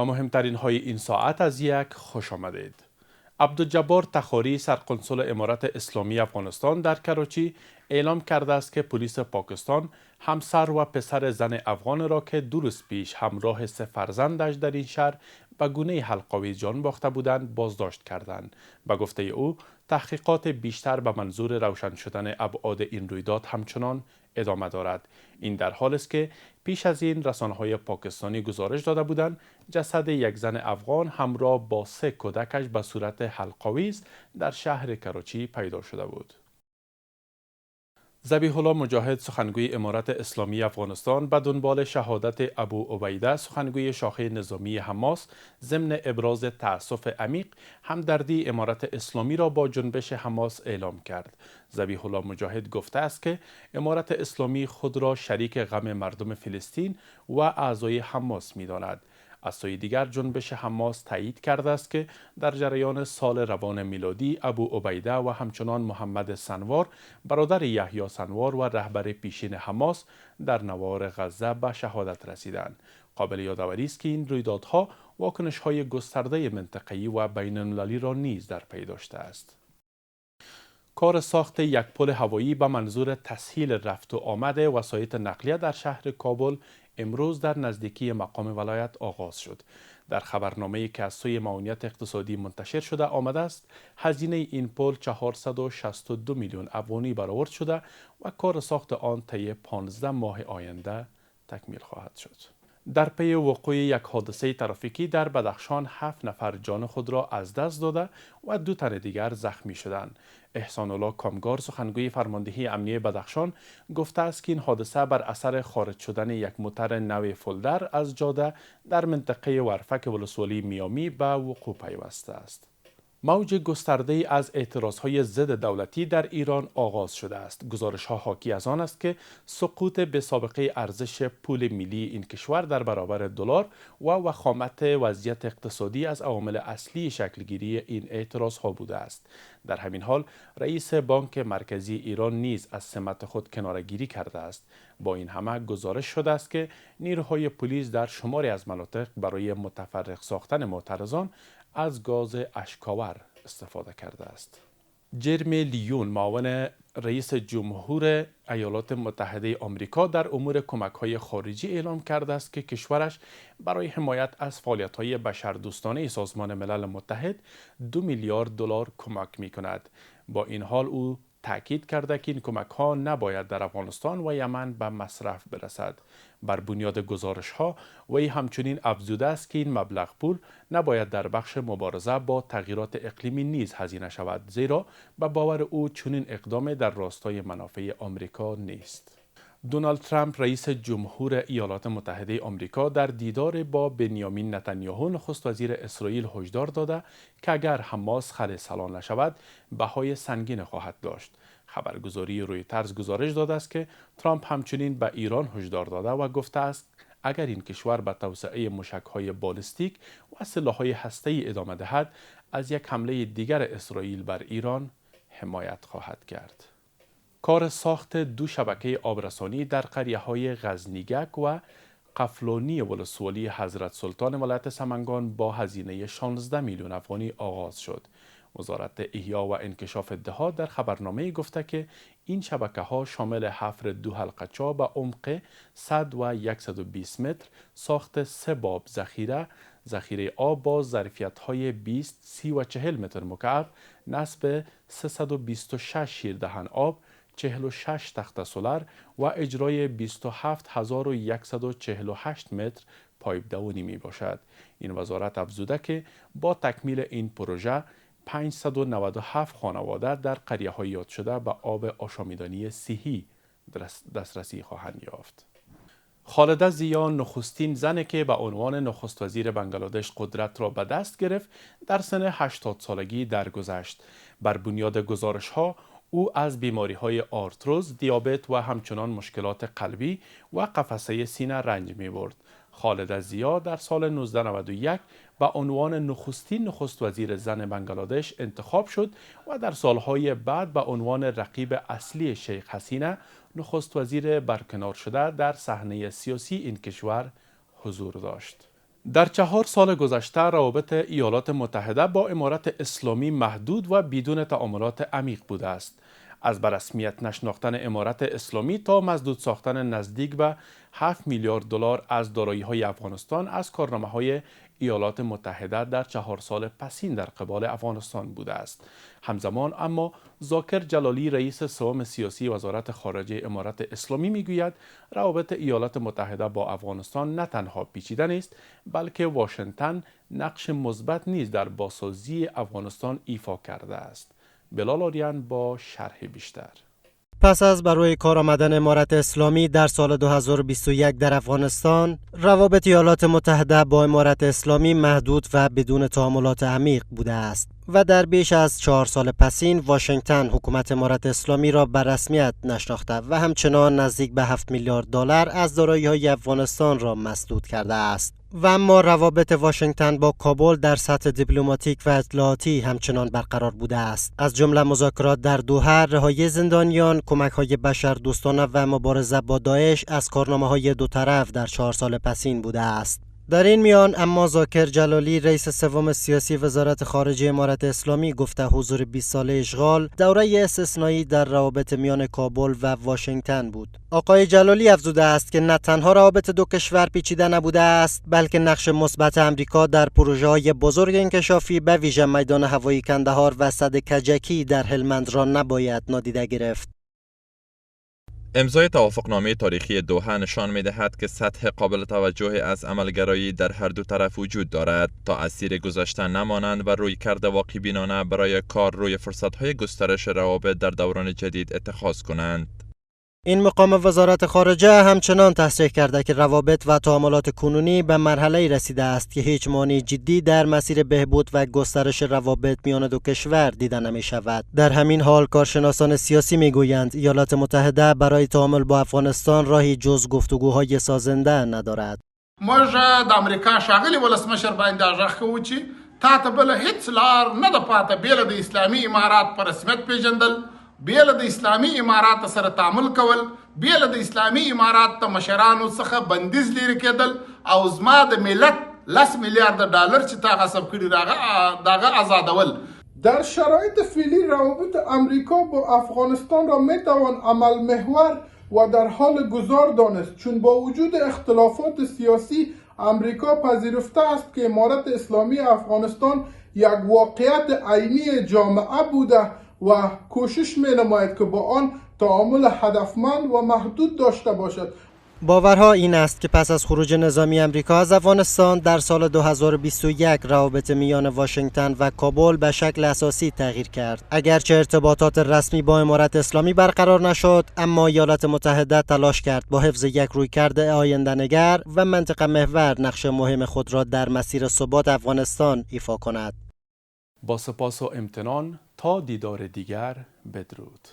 با مهمترین های این ساعت از یک خوش آمدید. عبدالجبار تخاری سرقنسول امارت اسلامی افغانستان در کراچی اعلام کرده است که پلیس پاکستان همسر و پسر زن افغان را که 2 روز پیش همراه 3 فرزندش در این شهر به گونه حلقاوی جان باخته بودند بازداشت کردند. به گفته او تحقیقات بیشتر به منظور روشن شدن ابعاد این رویداد همچنان ادامه دارد. این در حالی است که پیش از این رسانه‌های پاکستانی گزارش داده بودند جسد یک زن افغان همراه با 3 کودکش به صورت حلق‌آویز در شهر کراچی پیدا شده بود. ذبیح الله مجاهد سخنگوی امارت اسلامی افغانستان به دنبال شهادت ابو عبیده سخنگوی شاخه نظامی حماس ضمن ابراز تأسف عمیق همدردی امارت اسلامی را با جنبش حماس اعلام کرد. ذبیح الله مجاهد گفته است که امارت اسلامی خود را شریک غم مردم فلسطین و اعضای حماس می‌داند. از سوی دیگر جنبش حماس تایید کرده است که در جریان سال روان میلادی ابو عبیده و همچنان محمد سنوار برادر یحیی سنوار و رهبر پیشین حماس در نوار غزه به شهادت رسیدند. قابل یادآوری است که این رویدادها واکنش‌های گسترده منطقه‌ای و بین‌المللی را نیز در پی داشته است. کار ساخت یک پل هوایی به منظور تسهیل رفت و آمد وسایط نقلیه در شهر کابل امروز در نزدیکی مقام ولایت آغاز شد. در خبرنامه‌ای که از سوی معاونیت اقتصادی منتشر شده آمده است هزینه این پل 462 میلیون افغانی برآورد شده و کار ساخت آن طی 15 ماه آینده تکمیل خواهد شد. در پی وقوع یک حادثه ترافیکی در بدخشان 7 نفر جان خود را از دست داده و 2 تن دیگر زخمی شدند. احسان الله کامگار سخنگوی فرماندهی امنیه بدخشان گفته است که این حادثه بر اثر خارج شدن یک موتر نو فولدر از جاده در منطقه ورفک ولسوالی میامی به وقوع پیوسته است. موج گسترده از اعتراضهای ضد دولتی در ایران آغاز شده است. گزارش‌ها حاکی از آن است که سقوط بی‌سابقه ارزش پول ملی این کشور در برابر دلار و وخامت وضعیت اقتصادی از عوامل اصلی شکلگیری این اعتراضها بوده است. در همین حال رئیس بانک مرکزی ایران نیز از سمت خود کناره‌گیری کرده است. با این همه گزارش شده است که نیروهای پلیس در شماری از مناطق برای متفرق ساختن معترضان از گاز اشک‌آور استفاده کرده است. جرمی لیون معاون رئیس جمهور ایالات متحده آمریکا در امور کمک‌های خارجی اعلام کرده است که کشورش برای حمایت از فعالیت‌های بشردوستانه سازمان ملل متحد 2 میلیارد دلار کمک می‌کند. با این حال او تأکید کرده که این کمک‌ها نباید در افغانستان و یمن به مصرف برسد. بر بنیاد گزارش‌ها وی همچنین افزوده است که این مبلغ پول نباید در بخش مبارزه با تغییرات اقلیمی نیز هزینه شود، زیرا به باور او چنین اقدام در راستای منافع آمریکا نیست. دونالد ترامپ رئیس جمهور ایالات متحده آمریکا در دیدار با بنیامین نتانیاهو نخست وزیر اسرائیل هشدار داده که اگر حماس خلع نشود بهای سنگین خواهد داشت. خبرگزاری رویترز گزارش داده است که ترامپ همچنین به ایران هشدار داده و گفته است اگر این کشور به توسعه موشک‌های بالستیک و سلاح‌های هسته‌ای ادامه دهد از یک حمله دیگر اسرائیل بر ایران حمایت خواهد کرد. کار ساخت 2 شبکه آبرسانی در قریه‌های غزنیگک و قفلونی ولسوالی حضرت سلطان ولایت سمنگان با هزینه 16 میلیون افغانی آغاز شد. وزارت احیا و انکشاف دهات در خبرنامه‌ای گفته که این شبکه‌ها شامل حفر 2 حلقه‌چا به عمق 100 و 120 متر، ساخت 3 باب ذخیره آب با ظرفیت‌های 20، 30 و 40 متر مکعب، نصب 326 شیردهن آب، 46 تخته سولر و اجرای 27148 متر پایپ دوانی می باشد. این وزارت افزوده که با تکمیل این پروژه 597 خانواده در قریه‌های یاد شده به آب آشامیدنی صحی دسترسی خواهند یافت. خالده زیا نخستین زنی که به عنوان نخست وزیر بنگلادش قدرت را به دست گرفت در سن 80 سالگی درگذشت. بر بنیاد گزارش‌ها او از بیماری‌های آرتروز، دیابت و همچنان مشکلات قلبی و قفسه سینه رنج می‌برد. خالده زیا در سال 1991 به عنوان نخست وزیر زن بنگلادش انتخاب شد و در سالهای بعد به عنوان رقیب اصلی شیخ حسینه نخست وزیر برکنار شده در صحنه سیاسی این کشور حضور داشت. در 4 سال گذشته روابط ایالات متحده با امارات اسلامی محدود و بدون تعاملات عمیق بوده است. از به رسمیت نشناختن امارات اسلامی تا مسدود ساختن نزدیک به 7 میلیارد دلار از دارایی‌های افغانستان از کارنامه‌های ایالات متحده در 4 سال پسین در قبال افغانستان بوده است. همزمان اما ذاکر جلالی رئیس سوم سیاسی وزارت خارجه امارات اسلامی میگوید روابط ایالات متحده با افغانستان نه تنها پیچیده نیست بلکه واشنگتن نقش مثبت نیز در بازسازی افغانستان ایفا کرده است. بلال آریان با شرح بیشتر. پس از بر روی کار آمدن امارات اسلامی در سال 2021 در افغانستان، روابط ایالات متحده با امارات اسلامی محدود و بدون تعاملات عمیق بوده است و در بیش از 4 سال پسین واشنگتن حکومت امارات اسلامی را به رسمیت نشناخته و همچنان نزدیک به 7 میلیارد دلار از دارایی‌های افغانستان را مسدود کرده است. و اما روابط واشنگتن با کابل در سطح دیپلماتیک و اطلاعاتی همچنان برقرار بوده است. از جمله مذاکرات در دوحه، رهایی زندانیان، کمک‌های بشردوستانه و مبارزه با داعش از کارنامه‌های دو طرف در 4 سال پسین بوده است. در این میان اما ذاکر جلالی رئیس سوم سیاسی وزارت خارجه امارات اسلامی گفته حضور 20 ساله اشغال دوره استثنایی در روابط میان کابل و واشنگتن بود. آقای جلالی افزوده است که نه تنها روابط دو کشور پیچیده نبوده است بلکه نقش مثبت امریکا در پروژه‌های بزرگ انکشافی به ویژه میدان هوایی کندهار و سد کجکی در هلمند را نباید نادیده گرفت. امضای توافقنامه تاریخی دوحه نشان می‌دهد که سطح قابل توجهی از عملگرایی در هر دو طرف وجود دارد تا اسیر گذشته نمانند و رویکرد واقع بینانه برای کار روی فرصت‌های گسترش روابط در دوران جدید اتخاذ کنند. این مقام وزارت خارجه همچنان تصریح کرده که روابط و تعاملات کنونی به مرحله رسیده است که هیچ مانع جدی در مسیر بهبود و گسترش روابط میان دو کشور دیده نمی شود. در همین حال کارشناسان سیاسی می گویند ایالات متحده برای تعامل با افغانستان راهی جز گفتگوهای سازنده ندارد. موږ د امریکا ښاغلي ولسمشر باندې غږ کوو چې تا ته بله هیڅ لار نه ده پاته بیله د اسلامي امارات په رسمیت پیژندل، بیله د اسلامي امارات سره تعامل کول، بیله د اسلامي امارات د مشرانو څخه بندیز لرې کېدل او زما د ملت 10 میلیارد دلار چې تا غصب کړي دغه آزادول. در شرایط فعلی روابط امریکا با افغانستان را میتوان عمل محور و در حال گذار دانست، چون با وجود اختلافات سیاسی امریکا پذیرفته است که امارت اسلامی افغانستان یک واقعیت عینی جامعه بوده و کوشش می نماید که با آن تعامل هدفمند و محدود داشته باشد. باورها این است که پس از خروج نظامی امریکا از افغانستان در سال 2021 روابط میان واشنگتن و کابل به شکل اساسی تغییر کرد. اگرچه ارتباطات رسمی با امارت اسلامی برقرار نشد، اما ایالات متحده تلاش کرد با حفظ یک رویکرد آینده‌نگر و منطقه محور نقش مهم خود را در مسیر ثبات افغانستان ایفا کند. با سپاس و امتنان تا دیدار دیگر، بدرود.